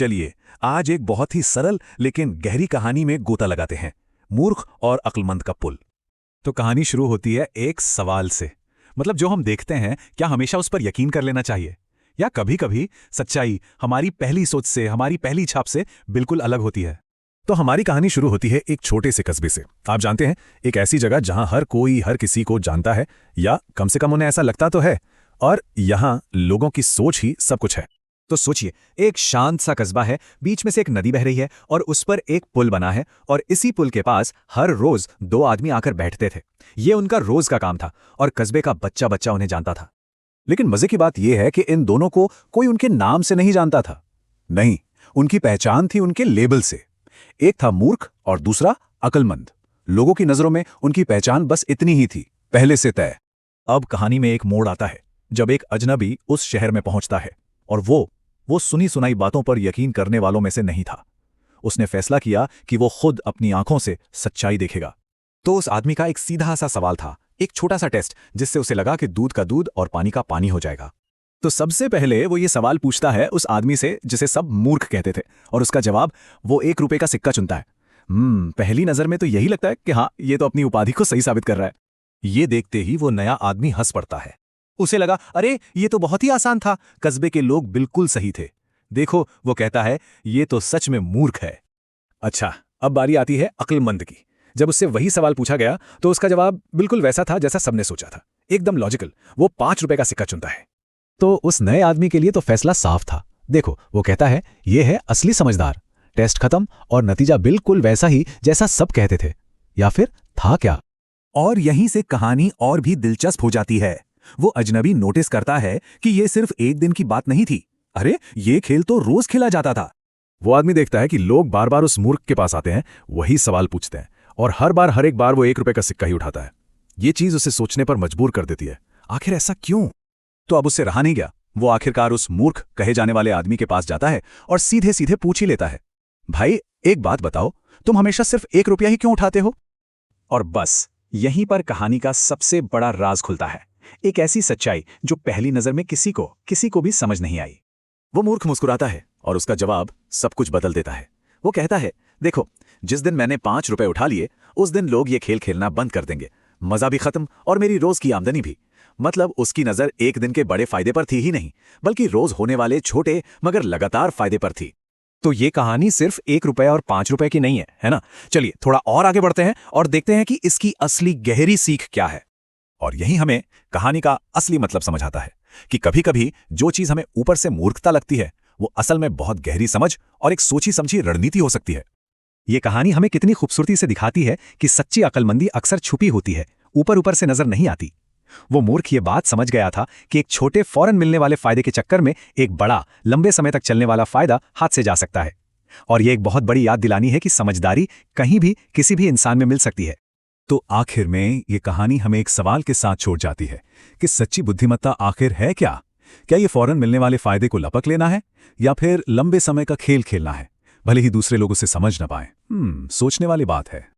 चलिए आज एक बहुत ही सरल लेकिन गहरी कहानी में गोता लगाते हैं, मूर्ख और अक्लमंद का पुल। तो कहानी शुरू होती है एक सवाल से। मतलब जो हम देखते हैं क्या हमेशा उस पर यकीन कर लेना चाहिए, या कभी कभी सच्चाई हमारी पहली सोच से, हमारी पहली छाप से बिल्कुल अलग होती है। तो हमारी कहानी शुरू होती है एक छोटे से कस्बे से। आप जानते हैं, एक ऐसी जगह जहां हर कोई हर किसी को जानता है, या कम से कम उन्हें ऐसा लगता तो है, और यहां लोगों की सोच ही सब कुछ है। तो सोचिए, एक शांत सा कस्बा है, बीच में से एक नदी बह रही है और उस पर एक पुल बना है, और इसी पुल के पास हर रोज दो आदमी आकर बैठते थे। ये उनका रोज का काम था और कस्बे का बच्चा बच्चा उन्हें जानता था। लेकिन मजे की बात यह है कि इन दोनों को कोई उनके नाम से नहीं जानता था। नहीं, उनकी पहचान थी उनके लेबल से। एक था मूर्ख और दूसरा अक्लमंद। लोगों की नजरों में उनकी पहचान बस इतनी ही थी, पहले से तय। अब कहानी में एक मोड़ आता है जब एक अजनबी उस शहर में पहुंचता है, और वो सुनी सुनाई बातों पर यकीन करने वालों में से नहीं था। उसने फैसला किया कि वो खुद अपनी आंखों से सच्चाई देखेगा। तो उस आदमी का एक सीधा सा सवाल था, एक छोटा सा टेस्ट, जिससे उसे लगा कि दूध का दूध और पानी का पानी हो जाएगा। तो सबसे पहले वो ये सवाल पूछता है उस आदमी से जिसे सब मूर्ख कहते थे, और उसका जवाब वो ₹1 का सिक्का चुनता है। पहली नजर में तो यही लगता है कि हाँ, ये तो अपनी उपाधि को सही साबित कर रहा है। ये देखते ही वो नया आदमी हंस पड़ता है। उसे लगा, अरे ये तो बहुत ही आसान था, कस्बे के लोग बिल्कुल सही थे। देखो, वो कहता है, ये तो सच में मूर्ख है। अच्छा, अब बारी आती है अक्लमंद की। जब उससे वही सवाल पूछा गया तो उसका जवाब बिल्कुल वैसा था जैसा सबने सोचा था, एकदम लॉजिकल। वो ₹5 का सिक्का चुनता है। तो उस नए आदमी के लिए तो फैसला साफ था। देखो, वो कहता है, ये है असली समझदार। टेस्ट खत्म और नतीजा बिल्कुल वैसा ही जैसा सब कहते थे। या फिर था क्या? और यहीं से कहानी और भी दिलचस्प हो जाती है। वो अजनबी नोटिस करता है कि ये सिर्फ एक दिन की बात नहीं थी। अरे, ये खेल तो रोज खेला जाता था। वो आदमी देखता है कि लोग बार बार उस मूर्ख के पास आते हैं, वही सवाल पूछते हैं, और हर एक बार वो ₹1 का सिक्का ही उठाता है। ये चीज उसे सोचने पर मजबूर कर देती है, आखिर ऐसा क्यों? तो अब उससे रहा नहीं गया। वो आखिरकार उस मूर्ख कहे जाने वाले आदमी के पास जाता है और सीधे सीधे पूछ ही लेता है, भाई एक बात बताओ, तुम हमेशा सिर्फ ₹1 ही क्यों उठाते हो? और बस यहीं पर कहानी का सबसे बड़ा राज खुलता है। एक ऐसी सच्चाई जो पहली नजर में किसी को भी समझ नहीं आई। वो मूर्ख मुस्कुराता है और उसका जवाब सब कुछ बदल देता है। वो कहता है, देखो, जिस दिन मैंने ₹5 उठा लिए, उस दिन लोग ये खेल खेलना बंद कर देंगे, मजा भी खत्म और मेरी रोज की आमदनी भी। मतलब उसकी नजर एक दिन के बड़े फायदे पर थी ही नहीं, बल्कि रोज होने वाले छोटे मगर लगातार फायदे पर थी। तो ये कहानी सिर्फ ₹1 और ₹5 की नहीं है ना? चलिए थोड़ा और आगे बढ़ते हैं और देखते हैं कि इसकी असली गहरी सीख क्या है। और यही हमें कहानी का असली मतलब समझ आता है कि कभी-कभी जो चीज हमें ऊपर से मूर्खता लगती है, वो असल में बहुत गहरी समझ और एक सोची समझी रणनीति हो सकती है। ये कहानी हमें कितनी खूबसूरती से दिखाती है कि सच्ची अक्लमंदी अक्सर छुपी होती है, ऊपर से नजर नहीं आती। वो मूर्ख ये बात समझ गया था कि एक छोटे फौरन मिलने वाले फायदे के चक्कर में एक बड़ा, लंबे समय तक चलने वाला फायदा हाथ से जा सकता है। और ये एक बहुत बड़ी याद दिलानी है कि समझदारी कहीं भी किसी भी इंसान में मिल सकती है। तो आखिर में ये कहानी हमें एक सवाल के साथ छोड़ जाती है कि सच्ची बुद्धिमत्ता आखिर है क्या? क्या ये फौरन मिलने वाले फायदे को लपक लेना है, या फिर लंबे समय का खेल खेलना है, भले ही दूसरे लोग उसे समझ न पाएं? सोचने वाली बात है।